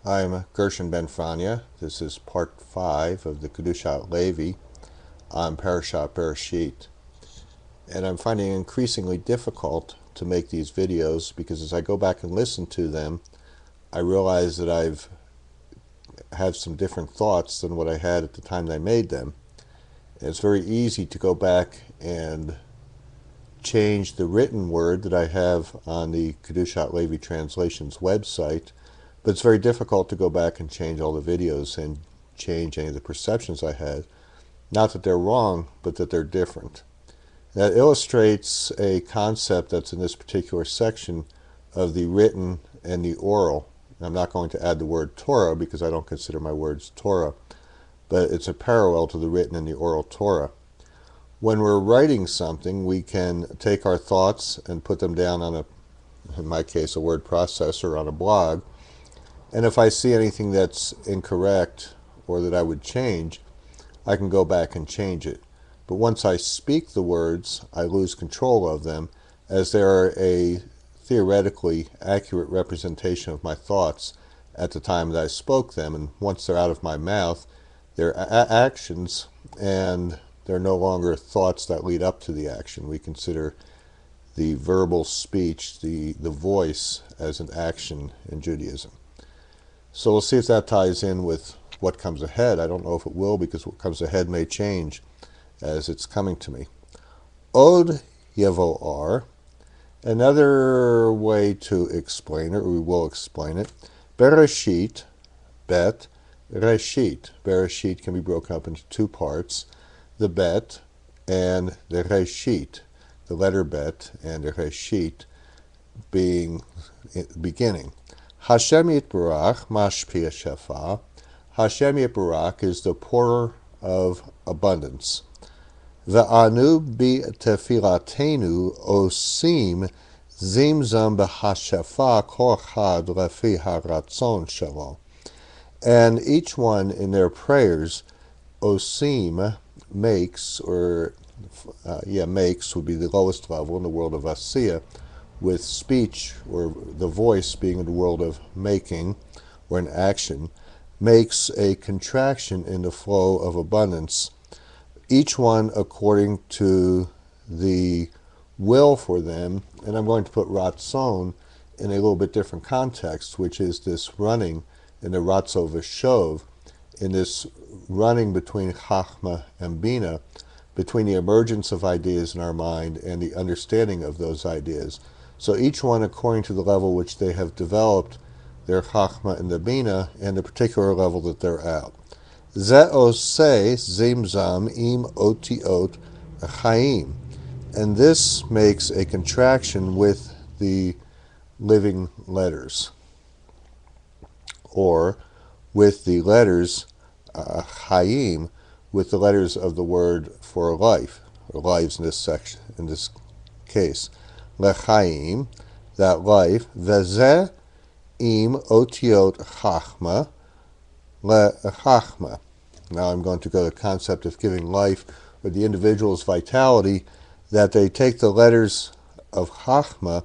I'm Gershon Ben Franya. This is part 5 of the Kedushat Levi on Parashat Beresheis. And I'm finding it increasingly difficult to make these videos because as I go back and listen to them, I realize that I've have some different thoughts than what I had at the time that I made them. And it's very easy to go back and change the written word that I have on the Kedushat Levi Translations website, but it's very difficult to go back and change all the videos and change any of the perceptions I had. Not that they're wrong, but that they're different. That illustrates a concept that's in this particular section of the written and the oral. I'm not going to add the word Torah because I don't consider my words Torah, but it's a parallel to the written and the oral Torah. When we're writing something, we can take our thoughts and put them down on in my case, a word processor on a blog. And if I see anything that's incorrect or that I would change, I can go back and change it. But once I speak the words, I lose control of them, as they are a theoretically accurate representation of my thoughts at the time that I spoke them. And once they're out of my mouth, they're actions, and they're no longer thoughts that lead up to the action. We consider the verbal speech, the voice, as an action in Judaism. So we'll see if that ties in with what comes ahead. I don't know if it will, because what comes ahead may change as it's coming to me. Od Yevoar, another way to explain it, or we will explain it, Bereshit, Bet, Reshit. Bereshit can be broken up into two parts, the Bet and the Reshit, the letter Bet and the Reshit being beginning. Hashem Yitbarach, Mashpia Shefa. Hashem Yitbarach is the pourer of abundance. Ve'anu bi tefilatenu osim zimzam b'hashefa kol chad lefi haratzon shelo. And each one in their prayers, osim, makes, makes would be the lowest level in the world of Asiya, with speech, or the voice being in the world of making, or an action, makes a contraction in the flow of abundance, each one according to the will for them. And I'm going to put Ratzon in a little bit different context, which is this running in the Ratzo V'Shov, in this running between Chachma and Bina, between the emergence of ideas in our mind and the understanding of those ideas. So each one according to the level which they have developed their Chachma and the Bina, and the particular level that they're at. Ze oseh zimzam im otiot chaim. And this makes a contraction with the living letters, or with the letters chaim, with the letters of the word for life, or lives in this section, in this case. Lechaim, that life. Veze im otiot chachma, lechachma. Now I'm going to go to the concept of giving life, or the individual's vitality, that they take the letters of chachma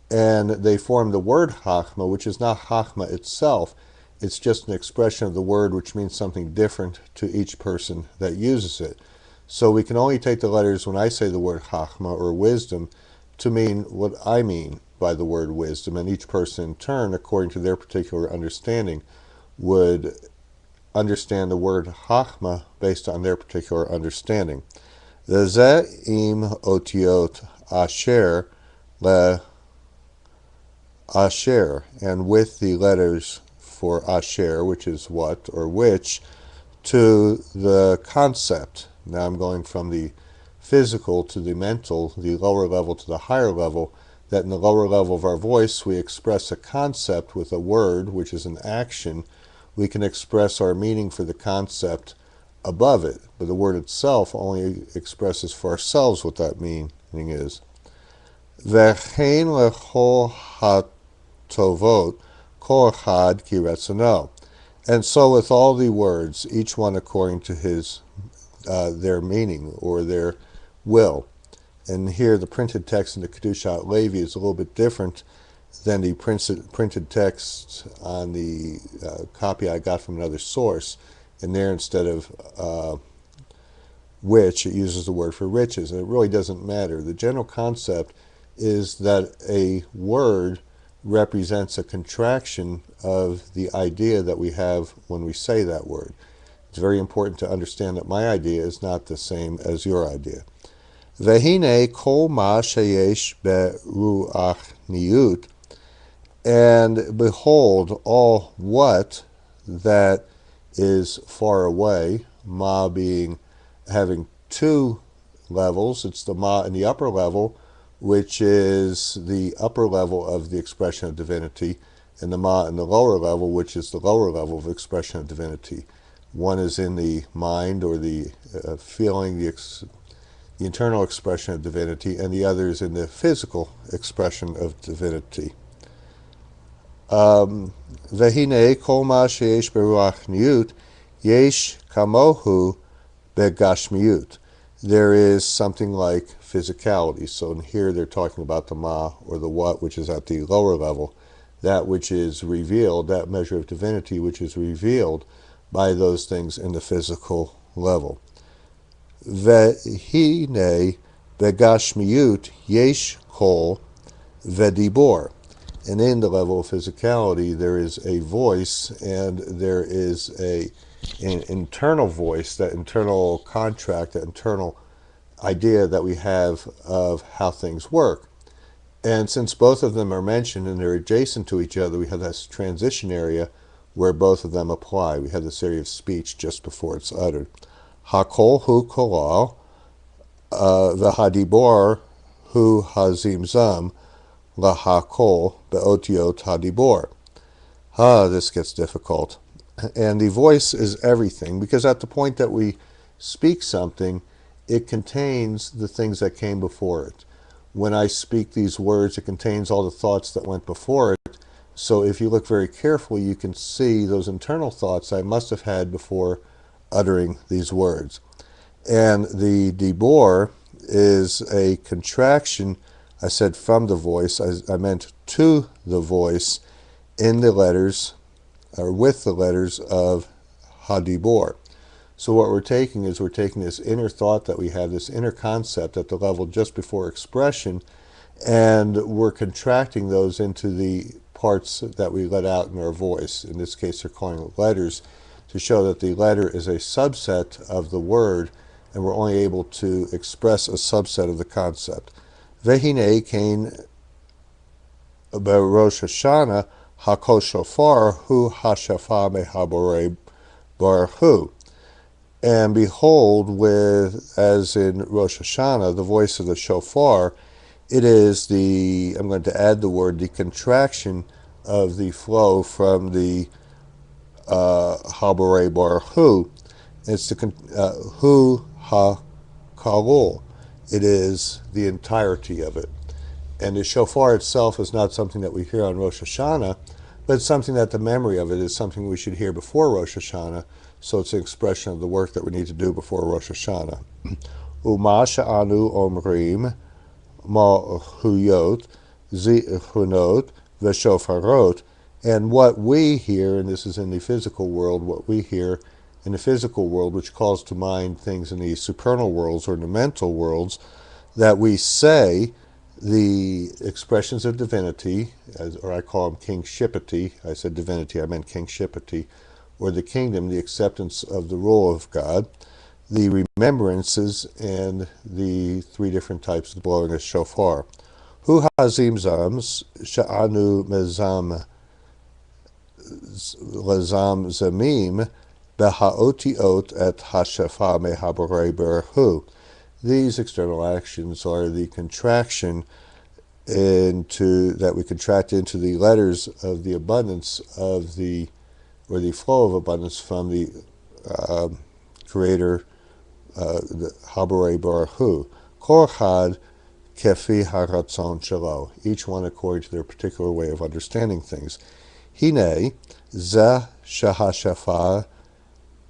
and they form the word chachma, which is not chachma itself. It's just an expression of the word which means something different to each person that uses it. So we can only take the letters when I say the word chachma, or wisdom, to mean what I mean by the word wisdom, and each person in turn, according to their particular understanding, would understand the word chachma based on their particular understanding. The ze im otiot asher le asher, and with the letters for asher, which is what or which, to the concept. Now I'm going from the physical to the mental, the lower level to the higher level, that in the lower level of our voice we express a concept with a word, which is an action. We can express our meaning for the concept above it, but the word itself only expresses for ourselves what that meaning is. V'chein lechol hatovot kol echad ki retzano. And so with all the words, each one according to his their meaning, or their will. And here the printed text in the Kedushat Levi is a little bit different than the printed text on the copy I got from another source. And there, instead of which, it uses the word for riches, and it really doesn't matter. The general concept is that a word represents a contraction of the idea that we have when we say that word. It's very important to understand that my idea is not the same as your idea. Vehine kol ma sheyesh beruachniut, and behold, all what that is far away, ma being having two levels. It's the ma in the upper level, which is the upper level of the expression of divinity, and the ma in the lower level, which is the lower level of expression of divinity. One is in the mind, or the feeling, the internal expression of divinity, and the other is in the physical expression of divinity. Vehine kol ma sheyesh beruachniut yesh kamohu begashmiut. There is something like physicality. So in here they're talking about the ma, or the what, which is at the lower level, that which is revealed, that measure of divinity which is revealed by those things in the physical level. Vehine begashmiut yesh kol vedibor. And in the level of physicality, there is a voice, and there is an internal voice, that internal contract, that internal idea that we have of how things work. And since both of them are mentioned and they're adjacent to each other, we have this transition area where both of them apply. We have this area of speech just before it's uttered. Hakol hu kolal, v'hadibor hu hazimzam, lahakol beotiot hadibor. This gets difficult. And the voice is everything, because at the point that we speak something, it contains the things that came before it. When I speak these words, it contains all the thoughts that went before it. So if you look very carefully, you can see those internal thoughts I must have had before uttering these words. And the dibor is a contraction. I said from the voice, I meant to the voice in the letters, or with the letters of hadibor. So what we're taking is we're taking this inner thought that we have, this inner concept at the level just before expression, and we're contracting those into the parts that we let out in our voice. In this case, they're calling it letters, to show that the letter is a subset of the word, and we're only able to express a subset of the concept. Vehine kain beRosh Hashanah hakol shofar hu hashafa mehaborei baruch hu. And behold, as in Rosh Hashanah, the voice of the shofar, it is I'm going to add the word, the contraction of the flow from the haborei baruch hu. It's the hu ha kalul. It is the entirety of it. And the shofar itself is not something that we hear on Rosh Hashanah, but it's something that the memory of it is something we should hear before Rosh Hashanah. So it's an expression of the work that we need to do before Rosh Hashanah. Uma sha'anu omrim ma'huyot zichunot v'shofarot. And what we hear, and this is in the physical world, what we hear in the physical world, which calls to mind things in the supernal worlds or in the mental worlds, that we say the expressions of divinity, or I call them kingshipity. I said divinity, I meant kingshipity, or the kingdom, the acceptance of the rule of God, the remembrances, and the three different types of blowing a shofar. Hu hazim zams sha'anu mezam lazam zamim beha'otiot et hashafa mehaborei baruch hu. These external actions are the contraction that we contract into the letters of the abundance of the, or the flow of abundance from the Creator, the Haborei Baruch Hu. Kol Chad kefi haratzon shelo. Each one according to their particular way of understanding things. Hine zeh shahashafa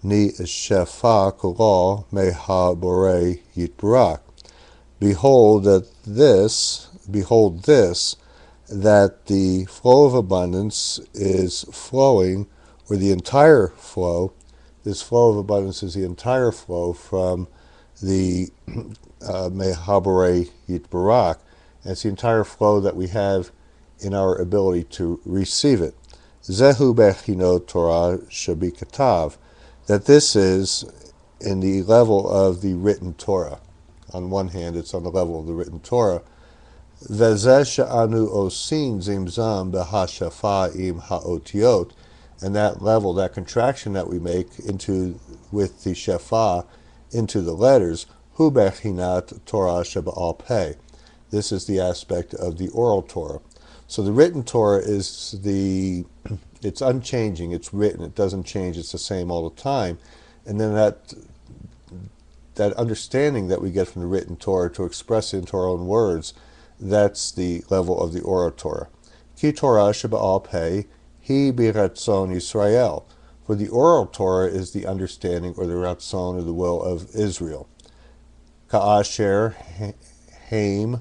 ni shefa kolo mehaborei yitbarak. Behold this, that the flow of abundance is flowing, or the entire flow, this flow of abundance is the entire flow from the Mehabare Yitbarak, and it's the entire flow that we have in our ability to receive it. Zehu Bechinot Torah Shabikatav, that this is in the level of the written Torah. On one hand, it's on the level of the written Torah. Vezeh she'anu osin zimzam behashafa im ha'otiot, and that level, that contraction that we make into with the shefa into the letters, hu bechinat Torah sheba'al peh. This is the aspect of the oral Torah. So the written Torah is it's unchanging, it's written, it doesn't change, it's the same all the time. And then that understanding that we get from the written Torah to express it into our own words, that's the level of the oral Torah. Ki Torah sheba'al peh, hi biratzon Yisrael. For the oral Torah is the understanding, or the ratzon, or the will of Israel. Ka'asher haim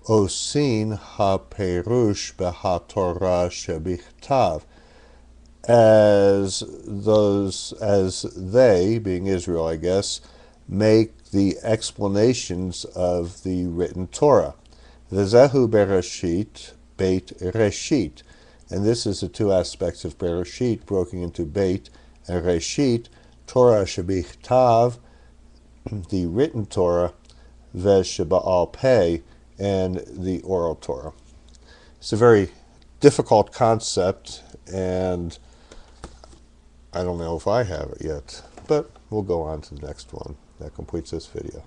osin ha-perush b'ha-Torah shebichtav. As they, being Israel, I guess, make the explanations of the written Torah. V'zehu Bereshit, Beit Reshit. And this is the two aspects of Bereshit, broken into Beit and Reshit, Torah shebichtav, the written Torah, ve'sheba'al peh, and the oral Torah. It's a very difficult concept, and I don't know if I have it yet, but we'll go on to the next one. That completes this video.